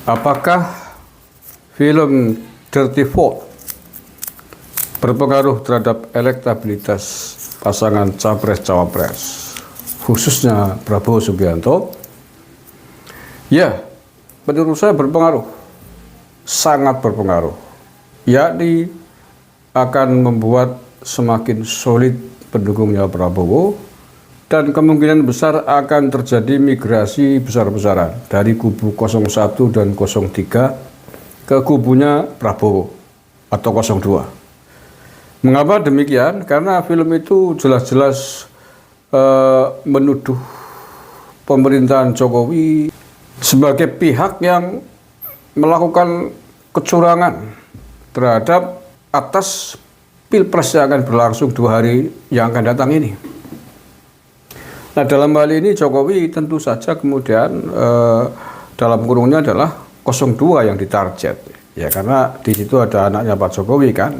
Apakah film Dirty Vote berpengaruh terhadap elektabilitas pasangan Capres-Cawapres, khususnya Prabowo Subianto? Ya, menurut saya berpengaruh, sangat berpengaruh, yakni akan membuat semakin solid pendukungnya Prabowo, dan kemungkinan besar akan terjadi migrasi besar-besaran dari kubu 01 dan 03 ke kubunya Prabowo atau 02. Mengapa demikian? Karena film itu jelas-jelas menuduh pemerintahan Jokowi sebagai pihak yang melakukan kecurangan terhadap atas Pilpres yang akan berlangsung 2 hari yang akan datang ini. Nah, dalam hal ini Jokowi tentu saja kemudian dalam kurungnya adalah 02 yang ditarget, ya, karena di situ ada anaknya Pak Jokowi kan.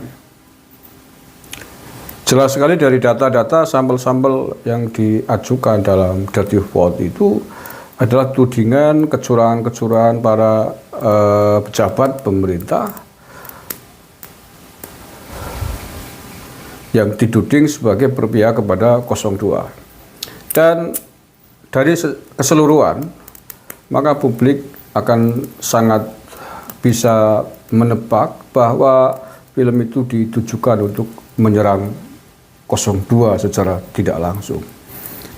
Jelas sekali dari data-data sampel-sampel yang diajukan dalam Dirty Vote itu adalah tudingan kecurangan-kecurangan para pejabat pemerintah yang dituding sebagai berpihak kepada 02. Dan dari keseluruhan, maka publik akan sangat bisa menebak bahwa film itu ditujukan untuk menyerang 02 secara tidak langsung.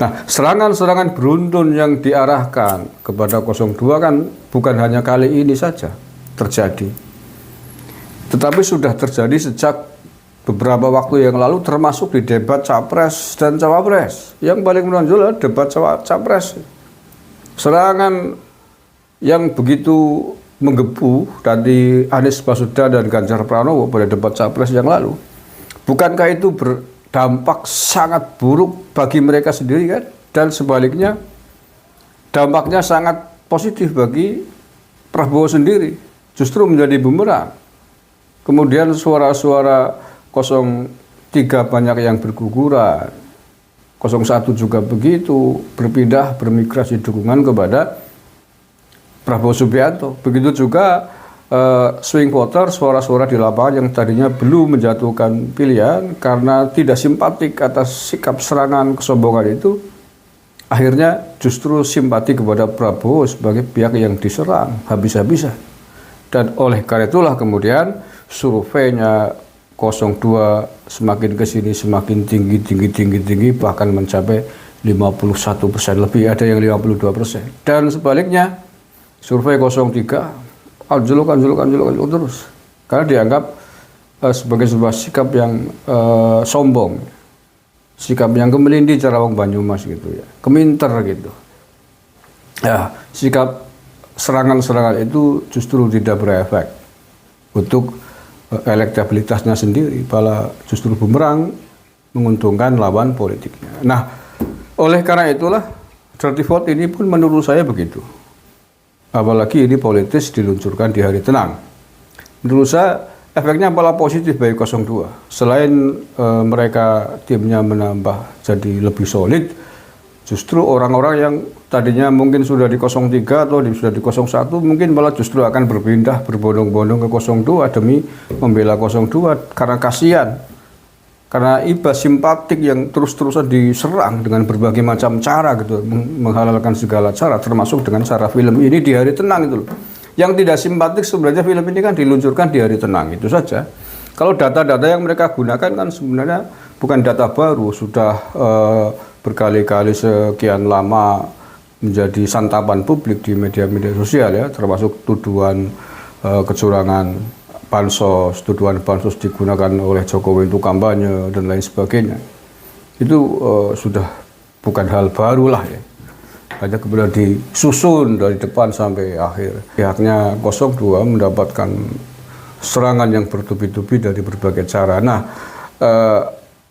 Nah, serangan-serangan beruntun yang diarahkan kepada 02 kan bukan hanya kali ini saja terjadi, tetapi sudah terjadi sejak beberapa waktu yang lalu, termasuk di debat Capres dan Cawapres. Yang paling menonjol adalah debat Capres. Serangan yang begitu menggebu dari Anies Baswedan dan Ganjar Pranowo pada debat Capres yang lalu. Bukankah itu berdampak sangat buruk bagi mereka sendiri kan? Dan sebaliknya, dampaknya sangat positif bagi Prabowo sendiri. Justru menjadi bumerang. Kemudian suara-suara 03 banyak yang berguguran, 01 juga begitu, berpindah, bermigrasi dukungan kepada Prabowo Subianto. Begitu juga swing voter, suara-suara di lapangan yang tadinya belum menjatuhkan pilihan karena tidak simpatik atas sikap serangan kesombongan itu, akhirnya justru simpati kepada Prabowo sebagai pihak yang diserang habis-habisan. Dan oleh karena itulah kemudian surveinya 02 semakin ke sini semakin tinggi, bahkan mencapai 51% lebih, ada yang 52%. Dan sebaliknya, survei 03 anjlok terus, karena dianggap sebagai sebuah sikap yang sombong, sikap yang kemelindi cara wong Banyumas gitu ya, keminter gitu. Ya, sikap serangan-serangan itu justru tidak berefek untuk elektabilitasnya sendiri, malah justru bumerang menguntungkan lawan politiknya. Nah, oleh karena itulah Dirty Vote ini pun menurut saya begitu. Apalagi ini politis diluncurkan di hari tenang. Menurut saya efeknya malah positif bagi 02. Selain mereka timnya menambah jadi lebih solid, justru orang-orang yang tadinya mungkin sudah di 03 atau sudah di 01 mungkin malah justru akan berpindah berbondong-bondong ke 02 demi membela 02 karena kasihan, karena iba simpatik yang terus-terusan diserang dengan berbagai macam cara gitu, menghalalkan segala cara termasuk dengan cara film ini di hari tenang itu loh. Yang tidak simpatik sebenarnya film ini kan diluncurkan di hari tenang itu saja. Kalau data-data yang mereka gunakan kan sebenarnya bukan data baru, sudah berkali-kali sekian lama menjadi santapan publik di media-media sosial ya, termasuk tuduhan kecurangan bansos, tuduhan bansos digunakan oleh Jokowi untuk kampanye dan lain sebagainya. Itu sudah bukan hal baru lah ya. Hanya kemudian disusun dari depan sampai akhir. Pihaknya 02 mendapatkan serangan yang bertubi-tubi dari berbagai cara. Nah,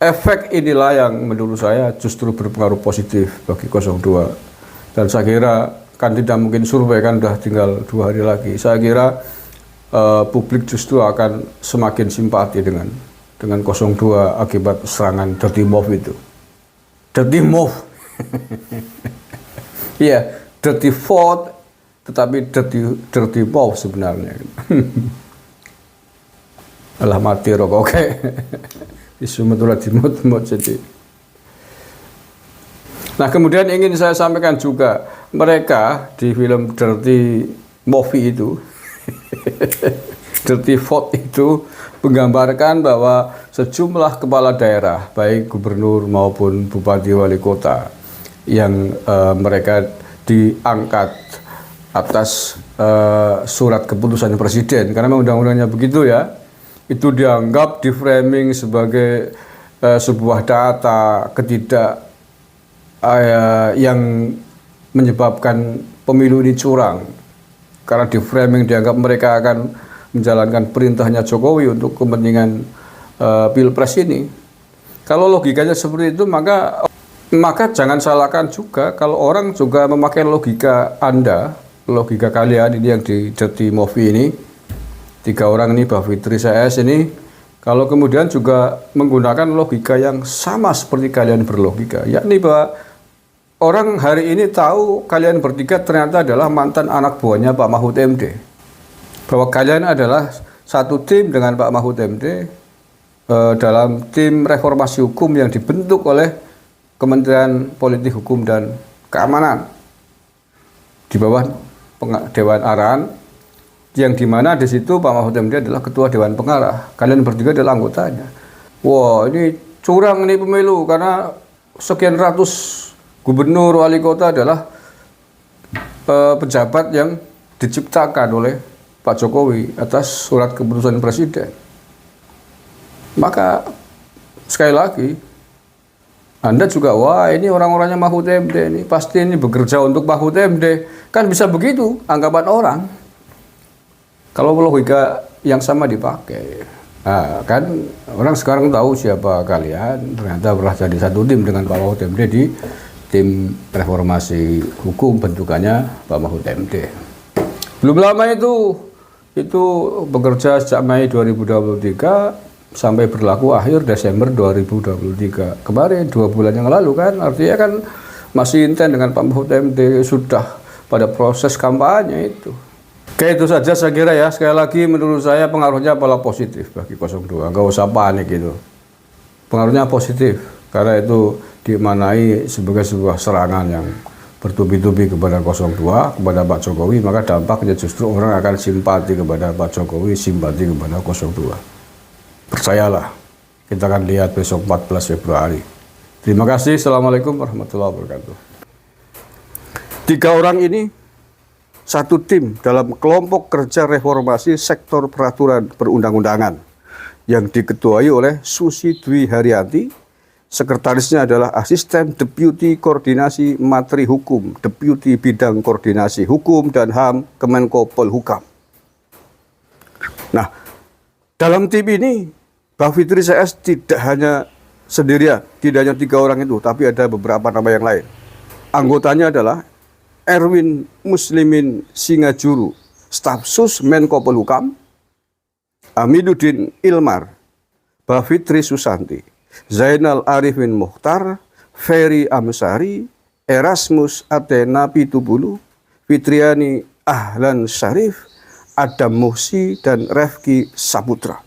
efek inilah yang menurut saya justru berpengaruh positif bagi 02. Dan saya kira kan tidak mungkin survei kan udah tinggal 2 hari lagi. Saya kira publik justru akan semakin simpati dengan 02 akibat serangan Dirty Move itu. Dirty Move. Iya, Dirty Vote tetapi dirty mouth sebenarnya. Alah mati rokok oke. Isu metulah dimut-mut jadi. Nah kemudian ingin saya sampaikan juga, mereka di film Dirty Movie itu, Dirty Vote itu menggambarkan bahwa sejumlah kepala daerah, baik gubernur maupun bupati wali kota, yang mereka diangkat atas surat keputusan presiden, karena undang-undangnya begitu ya, itu dianggap di framing sebagai sebuah data yang menyebabkan pemilu ini curang, karena di framing dianggap mereka akan menjalankan perintahnya Jokowi untuk kepentingan pilpres ini. Kalau logikanya seperti itu, maka jangan salahkan juga kalau orang juga memakai logika Anda, logika kalian ini yang di Dirty Movie ini. 3 orang ini, Mbak Fitri CS ini, kalau kemudian juga menggunakan logika yang sama seperti kalian berlogika, yakni bahwa orang hari ini tahu kalian bertiga ternyata adalah mantan anak buahnya Pak Mahfud MD, bahwa kalian adalah satu tim dengan Pak Mahfud MD dalam tim reformasi hukum yang dibentuk oleh Kementerian Politik Hukum dan Keamanan di bawah Dewan Arahan, yang dimana di situ Pak Mahfud MD adalah ketua Dewan Pengarah. Kalian bertiga adalah anggotanya. Wah, ini curang ini pemilu, karena sekian ratus gubernur wali kota adalah pejabat yang diciptakan oleh Pak Jokowi atas surat keputusan presiden. Maka sekali lagi, Anda juga, wah ini orang-orangnya Mahfud MD ini, pasti ini bekerja untuk Mahfud MD. Kan bisa begitu anggapan orang, kalau logika yang sama dipakai. Nah, kan orang sekarang tahu siapa kalian, ternyata pernah jadi satu tim dengan Pak Mahfud MD di tim reformasi hukum bentukannya Pak Mahfud MD. Belum lama itu bekerja sejak Mei 2023 sampai berlaku akhir Desember 2023. Kemarin 2 bulan yang lalu kan, artinya kan masih intens dengan Pak Mahfud MD, sudah pada proses kampanye itu. Oke, itu saja saya kira ya. Sekali lagi menurut saya pengaruhnya malah positif bagi 02. Nggak usah panik gitu. Pengaruhnya positif karena itu dimaknai sebagai sebuah serangan yang bertubi-tubi kepada 02, kepada Pak Jokowi, maka dampaknya justru orang akan simpati kepada Pak Jokowi, simpati kepada 02. Percayalah, kita akan lihat besok 14 Februari. Terima kasih. Assalamualaikum warahmatullahi wabarakatuh. 3 orang ini satu tim dalam kelompok kerja reformasi sektor peraturan perundang-undangan yang diketuai oleh Susi Dwi Haryanti. Sekretarisnya adalah Asisten Deputi Koordinasi Materi Hukum, Deputi Bidang Koordinasi Hukum dan HAM Kemenko Polhukam. Nah, dalam tim ini Mbak Fitri CS tidak hanya sendirian, tidak hanya 3 orang itu, tapi ada beberapa nama yang lain. Anggotanya adalah Erwin Muslimin Singajuru, Staf Sus Menko Polhukam, Amiduddin Ilmar, Mbak Fitri Susanti, Zainal Arifin Mukhtar, Ferry Amsari, Erasmus Athena Pitubulu, Fitriani Ahlan Syarif, Adam Muhsi, dan Refki Saputra.